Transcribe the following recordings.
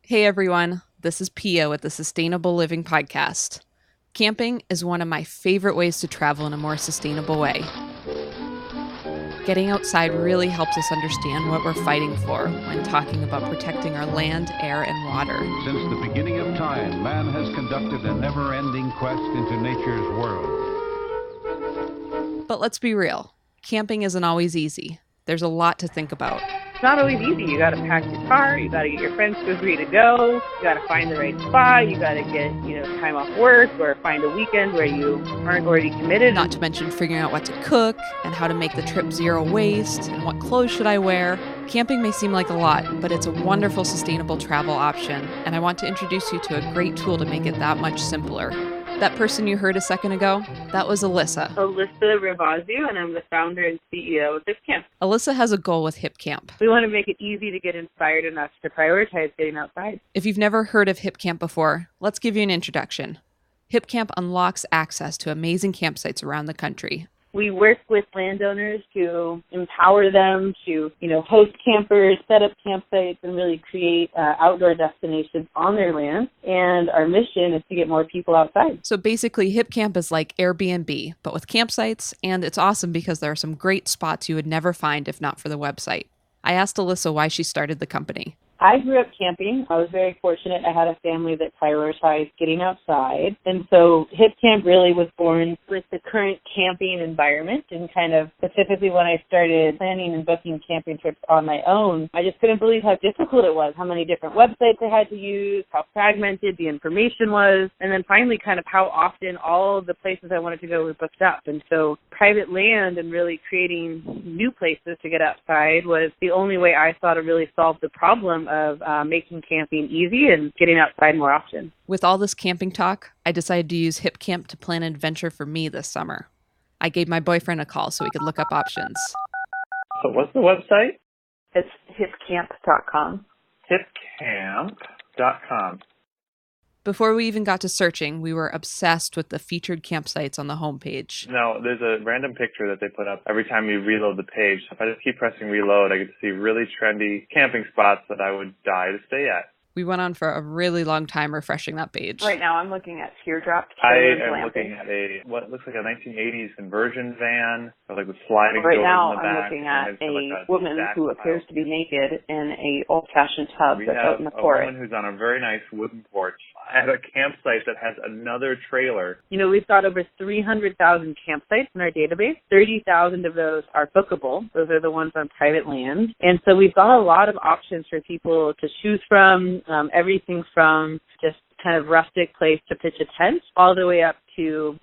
Hey everyone, this is Pia with the Sustainable Living Podcast. Camping is one of my favorite ways to travel in a more sustainable way. Getting outside really helps us understand what we're fighting for when talking about protecting our land, air, and water. Since the beginning of time, man has conducted a never-ending quest into nature's world. But let's be real, camping isn't always easy. There's a lot to think about. It's not always easy. You got to pack your car. You got to get your friends to agree to go. You got to find the right spot. You got to get, time off work or find a weekend where you aren't already committed. Not to mention figuring out what to cook and how to make the trip zero waste and what clothes should I wear. Camping may seem like a lot, but it's a wonderful sustainable travel option, and I want to introduce you to a great tool to make it that much simpler. That person you heard a second ago, that was Alyssa. Alyssa Ravazio, and I'm the founder and CEO of Hicamp. Alyssa has a goal with Hicamp. We want to make it easy to get inspired enough to prioritize getting outside. If you've never heard of Hicamp before, let's give you an introduction. Hicamp unlocks access to amazing campsites around the country. We work with landowners to empower them to, host campers, set up campsites, and really create outdoor destinations on their land. And our mission is to get more people outside. So basically, Hicamp is like Airbnb, but with campsites, and it's awesome because there are some great spots you would never find if not for the website. I asked Alyssa why she started the company. I grew up camping. I was very fortunate. I had a family that prioritized getting outside. And so Hicamp really was born with the current camping environment, and kind of specifically when I started planning and booking camping trips on my own, I just couldn't believe how difficult it was, how many different websites I had to use, how fragmented the information was, and then finally kind of how often all of the places I wanted to go were booked up. And so private land and really creating new places to get outside was the only way I saw to really solve the problem of making camping easy and getting outside more often. With all this camping talk, I decided to use Hicamp to plan an adventure for me this summer. I gave my boyfriend a call so we could look up options. So what's the website? It's hicamp.com. Hicamp.com. Before we even got to searching, we were obsessed with the featured campsites on the homepage. Now, there's a random picture that they put up every time you reload the page. If I just keep pressing reload, I get to see really trendy camping spots that I would die to stay at. We went on for a really long time refreshing that page. Right now I'm looking at teardrop. I am looking at what looks like a 1980s conversion van, with sliding doors in the back. Right now I'm looking at a woman who appears to be naked in a old-fashioned tub that's out in the forest. We have a woman who's on a very nice wooden porch at a campsite that has another trailer. We've got over 300,000 campsites in our database. 30,000 of those are bookable. Those are the ones on private land. And so we've got a lot of options for people to choose from. Everything from just kind of rustic place to pitch a tent all the way up to,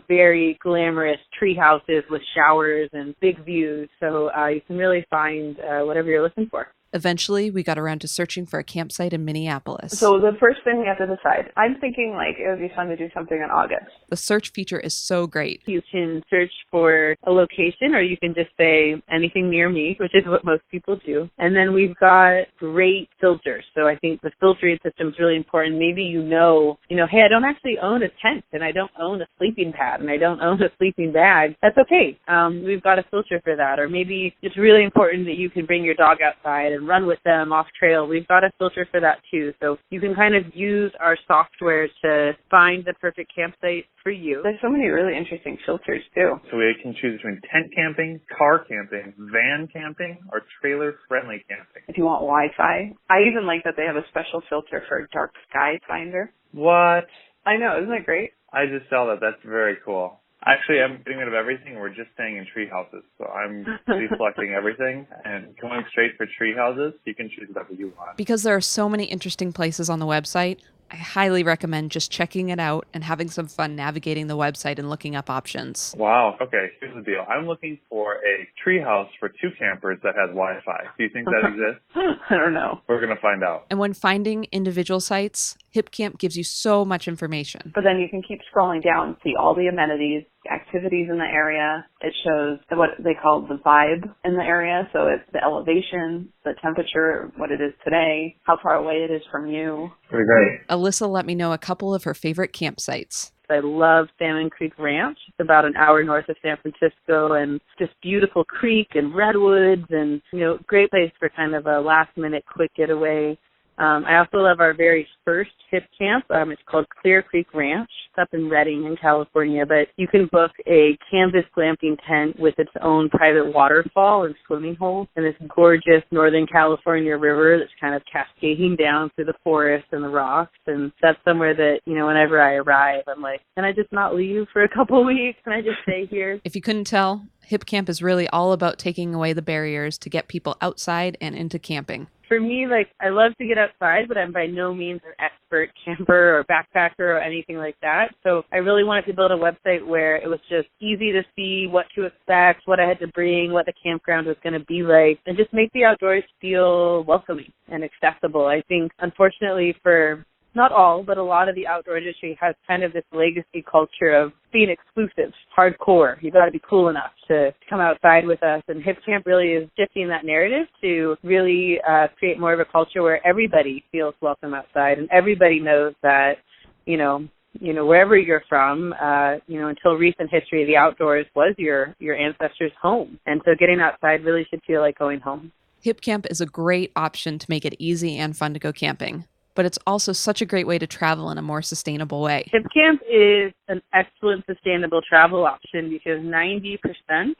very glamorous tree houses with showers and big views. So you can really find whatever you're looking for. Eventually, we got around to searching for a campsite in Minneapolis. So the first thing we have to decide, I'm thinking it would be fun to do something in August. The search feature is so great. You can search for a location, or you can just say anything near me, which is what most people do. And then we've got great filters. So I think the filtering system is really important. Maybe hey, I don't actually own a tent, and I don't own a sleeping pad, and I don't own a sleeping bag. That's okay. We've got a filter for that. Or maybe it's really important that you can bring your dog outside and run with them off trail. We've got a filter for that too. So you can kind of use our software to find the perfect campsite for you. There's so many really interesting filters too. So we can choose between tent camping, car camping, van camping, or trailer-friendly camping. If you want Wi-Fi. I even like that they have a special filter for dark sky finder. What? I know, isn't that great? I just saw that. That's very cool. Actually, I'm getting rid of everything. We're just staying in tree houses. So I'm deselecting everything and going straight for tree houses. You can choose whatever you want. Because there are so many interesting places on the website, I highly recommend just checking it out and having some fun navigating the website and looking up options. Wow. Okay, here's the deal. I'm looking for a treehouse for 2 campers that has Wi-Fi. Do you think that exists? I don't know. We're going to find out. And when finding individual sites, Hicamp gives you so much information. But then you can keep scrolling down and see all the amenities, activities in the area. It shows what they call the vibe in the area. So it's the elevation, the temperature, what it is today, how far away it is from you. Pretty great. Alyssa let me know a couple of her favorite campsites. I love Salmon Creek Ranch. It's about an hour north of San Francisco, and just beautiful creek and redwoods, and great place for kind of a last minute quick getaway. I also love our very first Hicamp. It's called Clear Creek Ranch. It's up in Redding in California, but you can book a canvas glamping tent with its own private waterfall and swimming hole in this gorgeous Northern California river that's kind of cascading down through the forest and the rocks. And that's somewhere that, whenever I arrive, I'm like, can I just not leave for a couple of weeks? Can I just stay here? If you couldn't tell, Hicamp is really all about taking away the barriers to get people outside and into camping. For me, I love to get outside, but I'm by no means an expert camper or backpacker or anything like that. So I really wanted to build a website where it was just easy to see what to expect, what I had to bring, what the campground was going to be like, and just make the outdoors feel welcoming and accessible. I think, unfortunately, for not all, but a lot of the outdoor industry has kind of this legacy culture of being exclusive, hardcore. You got to be cool enough to come outside with us. And Hicamp really is shifting that narrative to really create more of a culture where everybody feels welcome outside and everybody knows that, wherever you're from, until recent history, the outdoors was your ancestors' home. And so getting outside really should feel like going home. Hicamp is a great option to make it easy and fun to go camping, but it's also such a great way to travel in a more sustainable way. Hicamp is an excellent sustainable travel option because 90%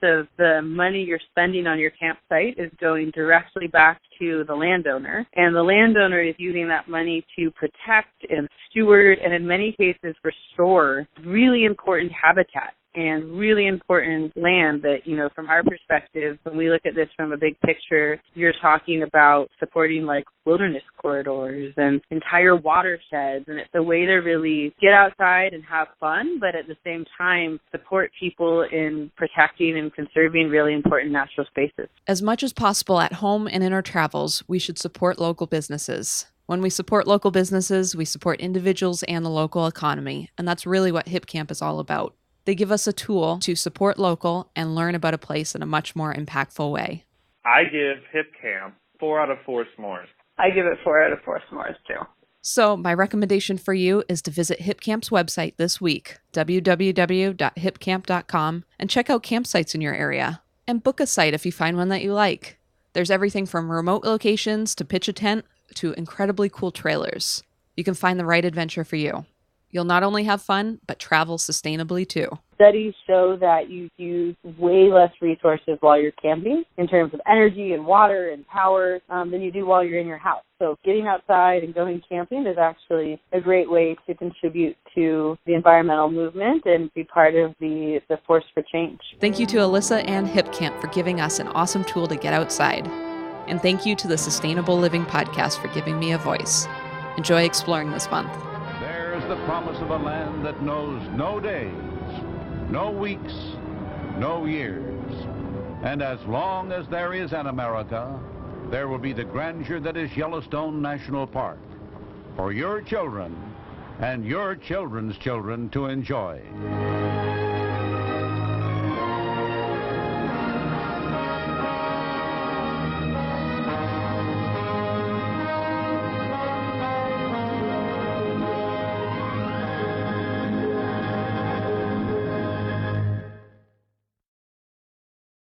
of the money you're spending on your campsite is going directly back to the landowner. And the landowner is using that money to protect and steward and in many cases restore really important habitat and really important land that, from our perspective, when we look at this from a big picture, you're talking about supporting wilderness corridors and entire watersheds. And it's a way to really get outside and have fun, but at the same time, support people in protecting and conserving really important natural spaces. As much as possible at home and in our travels, we should support local businesses. When we support local businesses, we support individuals and the local economy. And that's really what Hicamp is all about. They give us a tool to support local and learn about a place in a much more impactful way. I give Hicamp 4 out of 4 s'mores. I give it 4 out of 4 s'mores too. So my recommendation for you is to visit Hicamp's website this week, www.hicamp.com, and check out campsites in your area. And book a site if you find one that you like. There's everything from remote locations to pitch a tent to incredibly cool trailers. You can find the right adventure for you. You'll not only have fun, but travel sustainably too. Studies show that you use way less resources while you're camping in terms of energy and water and power than you do while you're in your house. So getting outside and going camping is actually a great way to contribute to the environmental movement and be part of the force for change. Thank you to Alyssa and Hicamp for giving us an awesome tool to get outside. And thank you to the Sustainable Living Podcast for giving me a voice. Enjoy exploring this month. The promise of a land that knows no days, no weeks, no years. And as long as there is an America, there will be the grandeur that is Yellowstone National Park for your children and your children's children to enjoy.